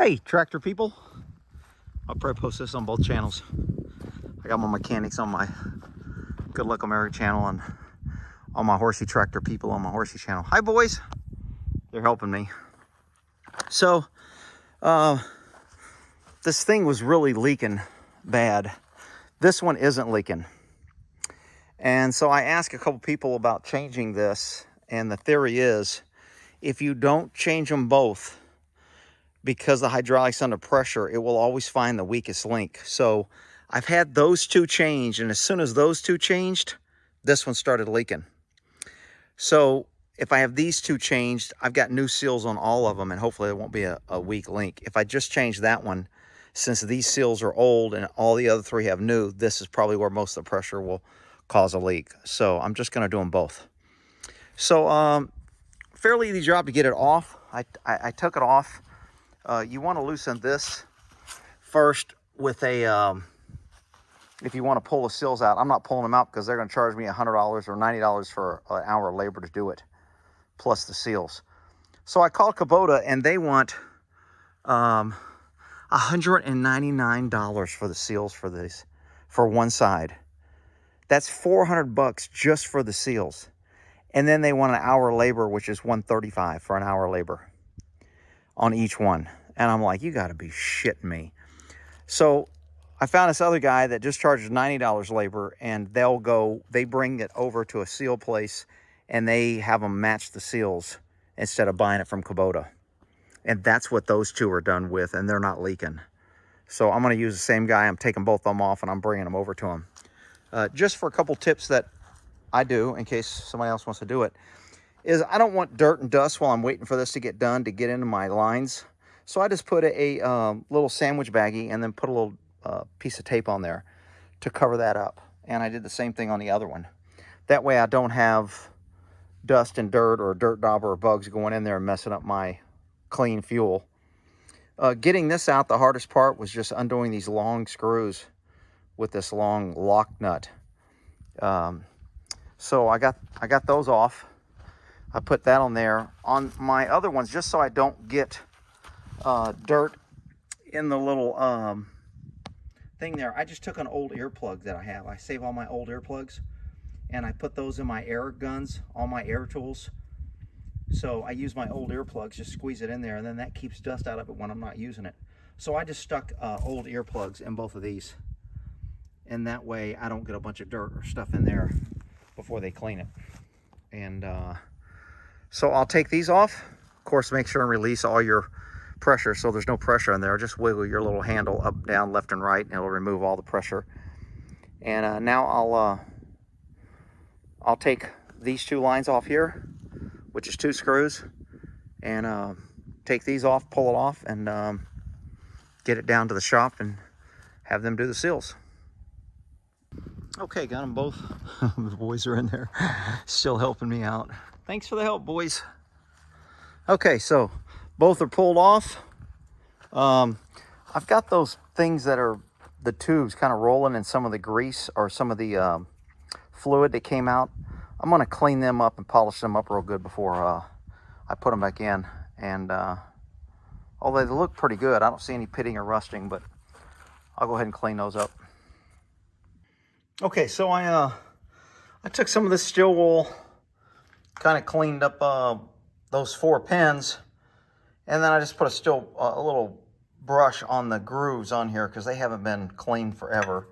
Hey, tractor people. I'll probably post this on both channels. I got my mechanics on my Good Luck America channel and on my horsey tractor people on my horsey channel. Hi, boys. They're helping me. So, this thing was really leaking bad. This one isn't leaking. And so I asked a couple people about changing this, and the theory is if you don't change them both, because the hydraulic's under pressure, it will always find the weakest link. So I've had those two changed, and as soon as those two changed, this one started leaking. So if I have these two changed, I've got new seals on all of them, and hopefully there won't be a weak link. If I just change that one, since these seals are old and all the other three have new, this is probably where most of the pressure will cause a leak. So I'm just going to do them both. So fairly easy job to get it off. I took it off. You want to loosen this first with a, if you want to pull the seals out. I'm not pulling them out because they're going to charge me $100 or $90 for an hour of labor to do it, plus the seals. So I called Kubota, and they want $199 for the seals for this, for one side. That's $400 just for the seals. And then they want an hour labor, which is $135 for an hour labor on each one. And I'm like, you got to be shitting me. So I found this other guy that just charges $90 labor, and they bring it over to a seal place, and they have them match the seals instead of buying it from Kubota. And that's what those two are done with, and they're not leaking. So I'm going to use the same guy. I'm taking both of them off, and I'm bringing them over to him. Just for a couple tips that I do, in case somebody else wants to do it, is I don't want dirt and dust while I'm waiting for this to get done to get into my lines. So I just put a little sandwich baggie and then put a little piece of tape on there to cover that up. And I did the same thing on the other one. That way I don't have dust and dirt or dirt dauber or bugs going in there and messing up my clean fuel. Getting this out, the hardest part was just undoing these long screws with this long lock nut. So I got those off. I put that on there. On my other ones, just so I don't get dirt in the little thing there, I just took an old earplug that I have. I save all my old earplugs, and I put those in my air guns, all my air tools. So I use my old earplugs, just squeeze it in there, and then that keeps dust out of it when I'm not using it. So I just stuck old earplugs in both of these, and that way I don't get a bunch of dirt or stuff in there before they clean it. And so I'll take these off. Of course, make sure and release all your pressure so there's no pressure in there. Just wiggle your little handle up, down, left, and right, and it'll remove all the pressure. And now I'll take these two lines off here, which is 2 screws, and take these off, pull it off, and get it down to the shop and have them do the seals. Okay, got them both. The boys are in there still helping me out. Thanks for the help, boys. Okay, so both are pulled off. I've got those things that are the tubes kind of rolling in some of the grease or some of the fluid that came out. I'm going to clean them up and polish them up real good before I put them back in. And although they look pretty good, I don't see any pitting or rusting, but I'll go ahead and clean those up. Okay, so I took some of this steel wool, kind of cleaned up those 4 pins, and then I just put a little brush on the grooves on here because they haven't been cleaned forever.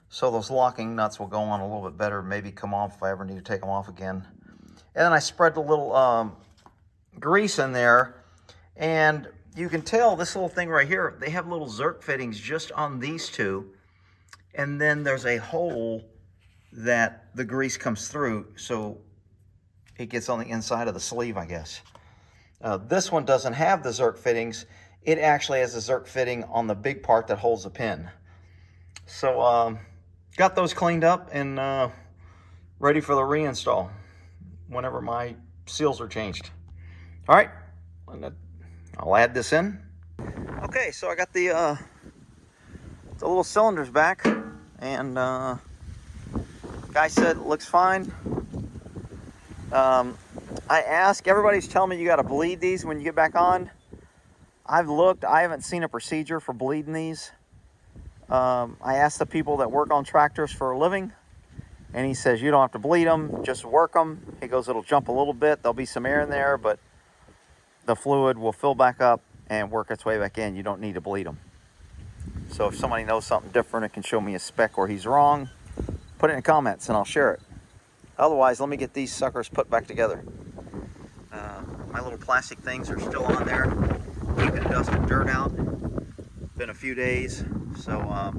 So those locking nuts will go on a little bit better, maybe come off if I ever need to take them off again. And then I spread a little grease in there, and you can tell this little thing right here, they have little Zerk fittings just on these two, and then there's a hole that the grease comes through, so it gets on the inside of the sleeve, I guess. This one doesn't have the Zerk fittings. It actually has a Zerk fitting on the big part that holds the pin. So got those cleaned up and ready for the reinstall whenever my seals are changed. All right, I'll add this in. Okay, so I got the little cylinders back, and guy said it looks fine. I asked, everybody's telling me you got to bleed these when you get back on. I've looked, I haven't seen a procedure for bleeding these. I asked the people that work on tractors for a living, and he says you don't have to bleed them, just work them. He goes, it'll jump a little bit, there'll be some air in there, but the fluid will fill back up and work its way back in. You don't need to bleed them. So if somebody knows something different and can show me a spec where he's wrong, put it in the comments and I'll share it. Otherwise, let me get these suckers put back together. My little plastic things are still on there, keeping dust and dirt out. Been a few days, so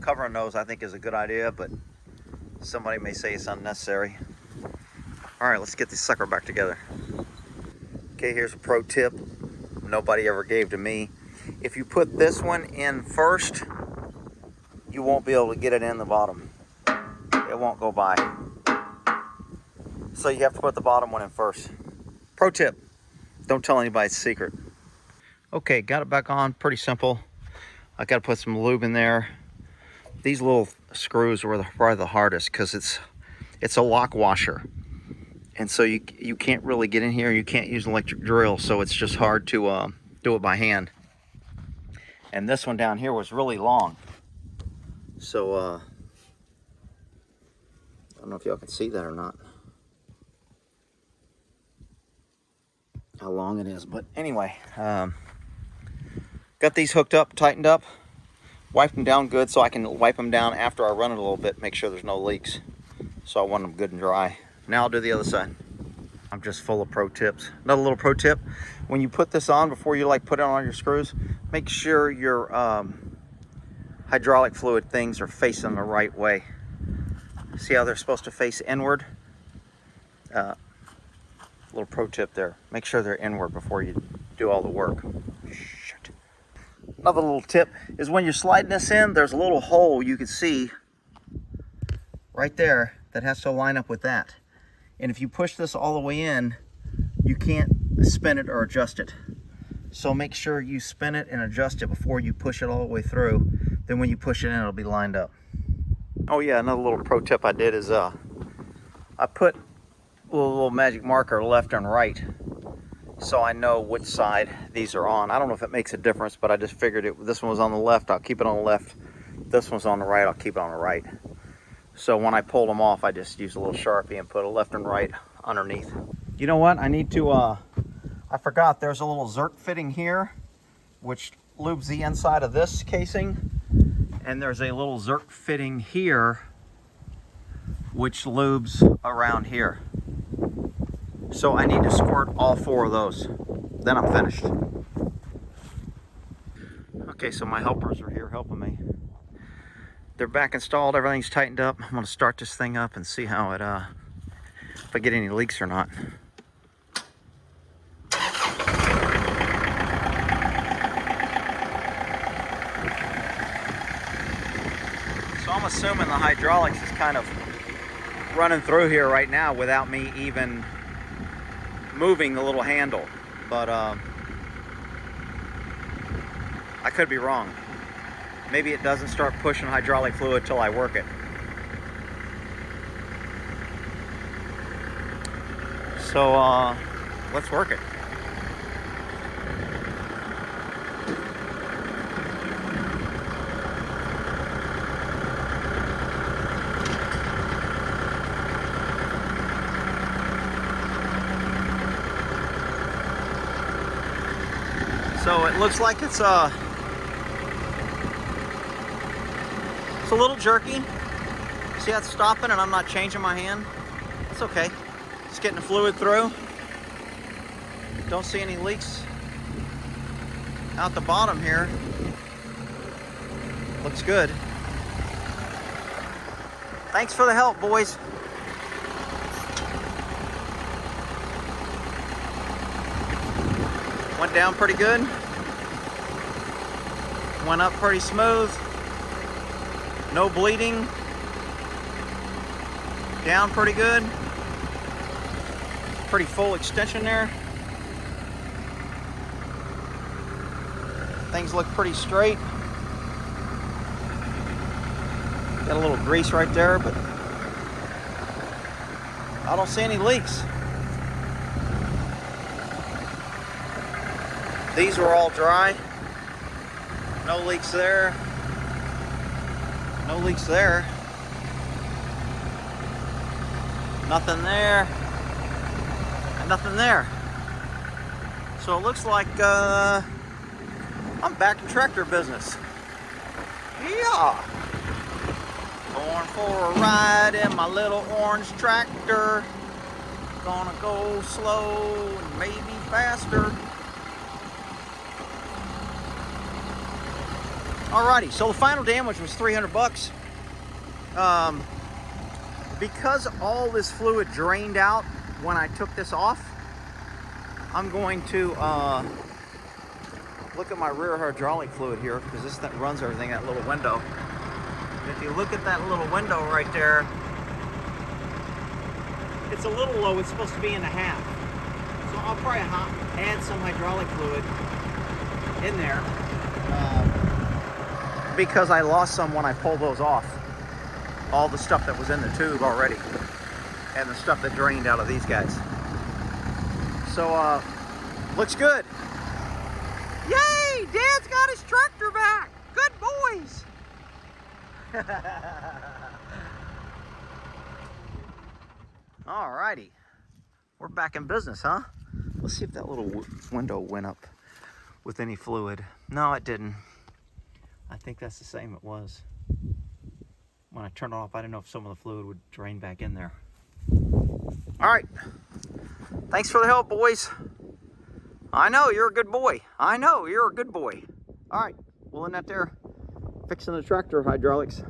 covering those I think is a good idea, but somebody may say it's unnecessary. All right, let's get this sucker back together. Okay, here's a pro tip nobody ever gave to me. If you put this one in first, you won't be able to get it in the bottom. It won't go by. So you have to put the bottom one in first. Pro tip, don't tell anybody it's a secret. Okay, got it back on, pretty simple. I gotta put some lube in there. These little screws were probably the hardest because it's a lock washer. And so you can't really get in here. You can't use an electric drill, so it's just hard to do it by hand. And this one down here was really long. So I don't know if y'all can see that or not, how long it is. But anyway, got these hooked up, tightened up, wiped them down good so I can wipe them down after I run it a little bit, make sure there's no leaks. So I want them good and dry. Now I'll do the other side. I'm just full of pro tips. Another little pro tip, when you put this on, before you put it on your screws, make sure your hydraulic fluid things are facing the right way. See how they're supposed to face inward? Little pro tip there. Make sure they're inward before you do all the work. Shit. Another little tip is when you're sliding this in, there's a little hole you can see right there that has to line up with that. And if you push this all the way in, you can't spin it or adjust it. So make sure you spin it and adjust it before you push it all the way through. Then when you push it in, it'll be lined up. Oh yeah, another little pro tip I did is I put a little magic marker left and right so I know which side these are on. I don't know if it makes a difference, but I just figured this one was on the left, I'll keep it on the left. This one's on the right, I'll keep it on the right. So when I pulled them off, I just used a little Sharpie and put a left and right underneath. You know what? I need to, I forgot there's a little Zerk fitting here, which lubes the inside of this casing. And there's a little Zerk fitting here, which lubes around here. So I need to squirt all four of those. Then I'm finished. Okay, so my helpers are here helping me. They're back installed, everything's tightened up. I'm gonna start this thing up and see how it, if I get any leaks or not. So I'm assuming the hydraulics is kind of running through here right now without me even moving the little handle. But I could be wrong. Maybe it doesn't start pushing hydraulic fluid till I work it. So let's work it. So it looks like it's a little jerky. See how it's stopping and I'm not changing my hand? It's okay. Just getting the fluid through. Don't see any leaks out the bottom here. Looks good. Thanks for the help, boys. Went down pretty good. Went up pretty smooth. No bleeding. Down pretty good. Pretty full extension there. Things look pretty straight. Got a little grease right there, but I don't see any leaks. These were all dry. No leaks there. No leaks there. Nothing there. And nothing there. So it looks like I'm back in tractor business. Yeah. Going for a ride in my little orange tractor. Gonna go slow and maybe faster. Alrighty, so the final damage was 300 bucks. Because all this fluid drained out when I took this off, I'm going to look at my rear hydraulic fluid here, because this thing runs everything, that little window. If you look at that little window right there, it's a little low. It's supposed to be in the half. So I'll probably add some hydraulic fluid in there because I lost some when I pulled those off. All the stuff that was in the tube already and the stuff that drained out of these guys. So looks good. Yay! Dad's got his tractor back. Good boys. Alrighty, we're back in business, huh? Let's see if that little window went up with any fluid. No, it didn't. I think that's the same it was. When I turned it off, I didn't know if some of the fluid would drain back in there. Alright, thanks for the help, boys. I know, you're a good boy. I know, you're a good boy. Alright, we'll end that there. Fixing the tractor hydraulics.